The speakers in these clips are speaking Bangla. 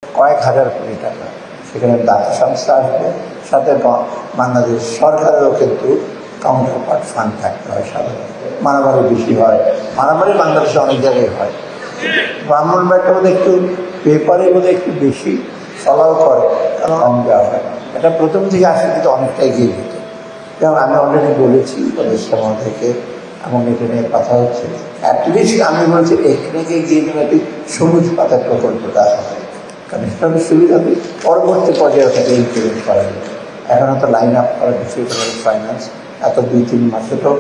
কয়েক হাজার কোটি টাকা, সেখানে দাতা সংস্থা আসবে, সাথে বাংলাদেশ সরকারেরও কিন্তু কাউন্টার পার্ট ফান্ড থাকতে হয়। সাধারণত মারামারি বেশি হয়, মারামারি বাংলাদেশে অনেক জায়গায় হয়। ব্রাহ্মণবাড়িটা বোধহয় একটু পেপারে বোধহয় একটু বেশি ফলাও করে, কারণ কম দেওয়া হয়। এটা প্রথম থেকে আসলে কিন্তু অনেকটা এগিয়ে দিত। যেমন আমি অলরেডি বলেছি উপদেষ্টা মহোদয়কে, এবং এটা নিয়ে কথা হচ্ছে, অ্যাটলিস্ট আমি বলছি এখানে গিয়ে যেন একটি সবুজ পাতা প্রকল্পটা হয়, কারণ সেটা হলে সুবিধা হবে পরবর্তী পর্যায়ে তাকে ইমপ্লিমেন্ট করা যাবে। এখন হয়তো লাইন আপ করা ডিস্ট্রিবিউশনাল ফাইন্যান্স এত 2-3 মাসে তো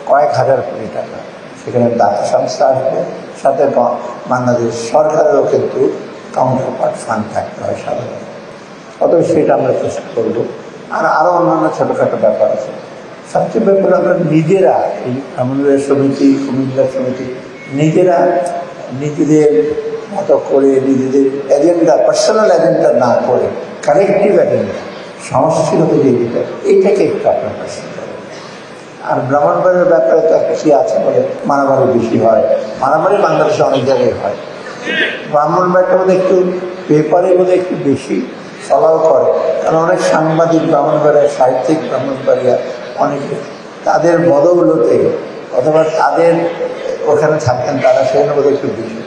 কয়েক হাজার কোটি টাকা, সেখানে দাতা সংস্থা আসবে, সাথে বাংলাদেশ সরকারেরও কিন্তু কাউন্টার পার্ট ফান্ড থাকতে হয় সাধারণত। অতএব সেটা আমরা চেষ্টা করবো। আর আরও অন্যান্য ছোটোখাটো ব্যাপার আছে। সবচেয়ে ব্যাপার আমরা নিজেরা, এই আমাদের সমিতি, কুমিল্লা সমিতি, নিজেরা নিজেদের মতো করে নিজেদের এজেন্ডা, পার্সোনাল এজেন্ডা না করে কালেকটিভ এজেন্ডা, সমষ্টিগত যে এইটাকে একটু আপনার পছন্দ করেন। আর ব্রাহ্মণবাড়ির ব্যাপারে তো একটা কি আছে বলে, মারামারি বেশি হয়, মারামারি বাংলাদেশে অনেক জায়গায় হয়। ব্রাহ্মণবাড়িটা বোধহয় একটু পেপারে বোধহয় একটু বেশি ফলাও করে, কারণ অনেক সাংবাদিক ব্রাহ্মণবাড়িয়া, সাহিত্যিক ব্রাহ্মণবাড়িয়া, অনেকে তাদের বদৌলতে অথবা তাদের ওখানে থাকতেন, তারা সেখানে বোধহয় একটু বেশি,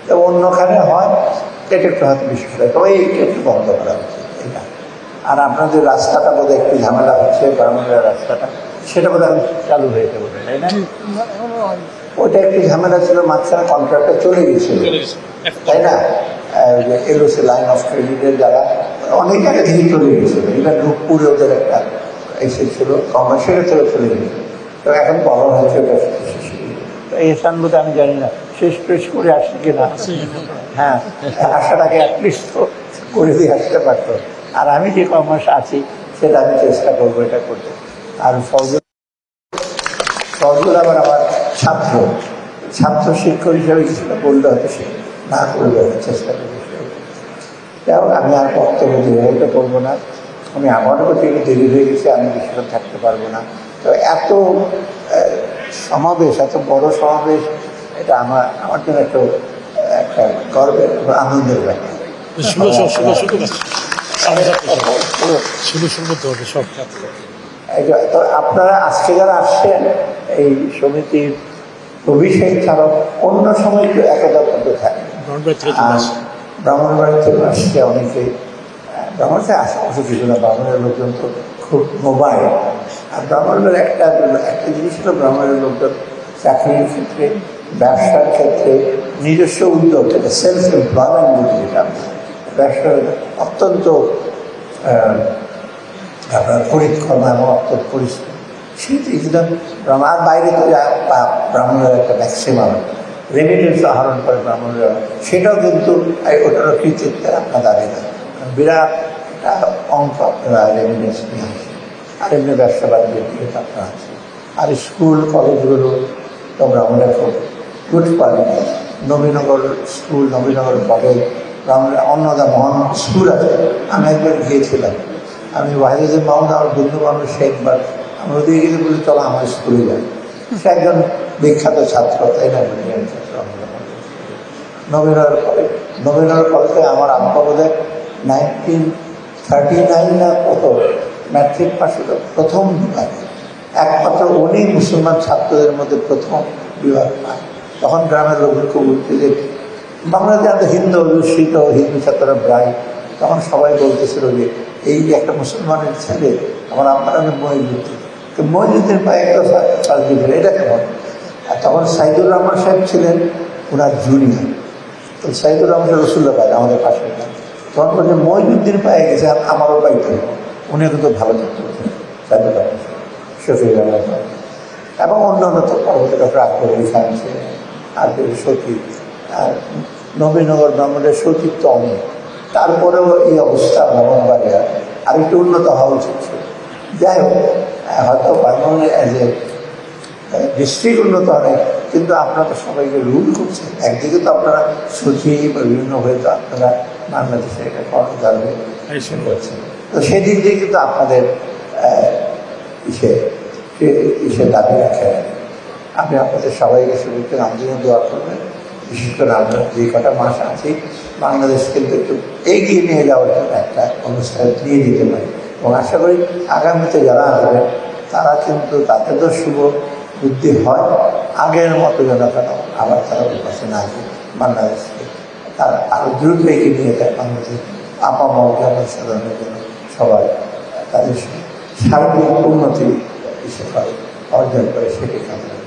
তো অন্যখানে হয় এটা একটু হয়তো বিশেষ হয়, তবে এইটা একটু বন্ধ করা উচিত এটা। আর আপনাদের রাস্তাটা বোধহয় একটু ঝামেলা হচ্ছে, ব্রাহ্মণবাড়িয়ার রাস্তাটা, সেটা বোধহয় চালু হয়েছে বোধহয়, তাই না? ওটা একটু ঝামেলা ছিল, মাঝখানে কন্ট্রাক্টটা চলে গেছিল, তাই না? এলওসি লাইন অফ ক্রেডিটের যারা অনেক আগে থেকে চলে গেছিল, এটা রূপপুরে ওদের একটা এসেছিল, কমার্শিয়াল থেকে চলে গেছিল, তো এখন বড় হয়েছে ওটা শেষ। এই স্থানগুলো আমি জানি না শেষ টেস করে আসছে কিনা। হ্যাঁ, আসাটাকে অ্যাটলিস্ট তো করে দিয়ে আসতে পারতো। আর আমি যে কমার্স আছি সেটা আমি চেষ্টা করবো এটা করতে। আর ফজল আবার আমার ছাত্র শিক্ষক হিসেবে কিছুটা বললে হয়তো সে না করলে চেষ্টা করবো। যেমন আমি আর বক্তব্য দীর্ঘায়িত করবো না, আমি আমারও প্রতি দেরি হয়ে গেছে, আমি বেশিক্ষণ থাকতে পারবো না। তো এত সমাবেশ, এত বড় সমাবেশ, এটা আমার জন্য একটা গর্বের, আনন্দের ব্যাপার। তো আপনারা আজকে যারা আসছেন এই সমিতির অভিষেক ছাড়াও অন্য সময় একটু একতা করতে থাকে। ব্রাহ্মণবাড়ি থেকে আসছে অনেকে, ব্রাহ্মণবাড়িতে আশেপাশে কিছু না, ব্রাহ্মণের লোকজন তো খুব মোবাইল। আর ব্রাহ্মণবাড়ির একটা জিনিস হলো, ব্রাহ্মণের লোকজন চাকরির ক্ষেত্রে, ব্যবসার ক্ষেত্রে নিজস্ব উদ্যোগ, যেটা সেলফ এমপ্লয়মেন্ট বলি, যেটা ব্যবসা অত্যন্ত আপনার পরিক্রমা এবং অত্যন্ত পরিশ্রম, সেটা আর বাইরে তো ব্রাহ্মণের একটা ম্যাক্সিমাম রেমিটেন্স আহরণ করে ব্রাহ্মণরা, সেটাও কিন্তু ওটারও কৃতিত্বের আপনার দাবি না, বিরাট একটা অঙ্ক আপনারা রেমিটেন্স নিয়ে আসে। আর এমনি ব্যবসা বাণিজ্যের দিকে আপনার আছে। আর স্কুল কলেজগুলো তো ব্রাহ্মণের খুব good quality. Nabinagar school, Nabinagar college, ব্রাহ্মণের অন্নদা মহান স্কুল আছে। আমি একবার গিয়েছিলাম, আমি ওয়াহিদুল মাহমুদ, আমার বন্ধু মানুষ শেখবার, আমি ওদিকে গেলে বলি চলো আমার স্কুলে যাই। সে একজন বিখ্যাত ছাত্র, তাই না? নবীনগর কলেজে আমার আব্বা বোধহয় 1939 না কত ম্যাট্রিক পাস হলো, প্রথম বিভাগে। একমাত্র উনি মুসলমান ছাত্রদের মধ্যে প্রথম বিভাগ পায়। তখন গ্রামের লোকজন খুব উত্তেজিত, বাংলাদেশে এত হিন্দু অধ্যুষিত, হিন্দু ছাত্ররা ব্রাইট, তখন সবাই বলতেছিল যে এই যে একটা মুসলমানের ছেলে, আমার আপনার নামে মহিউদ্দিন, মহিউদ্দিন পায়ে একটা ফার্স্ট ডিভিশন, এটা কেমন? আর তখন সাইদুর রহমান সাহেব ছিলেন ওনার জুনিয়র। তো সাইদুর রহমান সাহেব রসুল্লাহ পায় আমাদের পাশে, তখন বলছে মহিউদ্দিন পায়ে গেছে, আমারও পাইতে, উনি কিন্তু ভালো থাকতে পারছেন সাইদুর রহমান সাহেব, শফিউর রহমান সাহেব, এবং অন্যান্য তো পরবর্তী ডক্টর আকবর সায়েন্সে আর সতীর, আর নবীনগর ব্রাহ্মণের সতীত্ব অনেক। তারপরেও এই অবস্থা ব্রাহ্মণবাড়িয়া আর একটু উন্নত হওয়া উচিত ছিল। যাই হোক, হয়তো ব্রাহ্মণের অ্যাজ এ ডিস্ট্রিক্ট উন্নত হয়, কিন্তু আপনারা তো সবাইকে রুল করছেন। একদিকে তো আপনারা সচিব বা বিভিন্ন হয়ে তো আপনারা বাংলাদেশে একটা কর্মকাণ্ডে করছেন, তো সেদিক দিয়ে কিন্তু আপনাদের ইসে দাবি রাখেন। আমি আপনাদের সবাইকে শুভেচ্ছা, আমার জন্য দোয়া করবেন বিশেষ করে আমরা যে কটা মাস আছি বাংলাদেশ কিন্তু একটু এগিয়ে নিয়ে যাওয়ার জন্য একটা অবস্থায় নিয়ে যেতে পারি এবং আশা করি আগামীতে যারা আসবে তারা কিন্তু তাদেরও শুভ বুদ্ধি হয় আগের মতো যেন কেন আবার তারা উপাসনা আসবে বাংলাদেশকে তারা আরও দ্রুত এগিয়ে নিয়ে যায় বাংলাদেশ আপামর জনসাধারণের জন্য সবাই তাদের সার্বিক উন্নতি করে অর্জন করে সেটি কামনা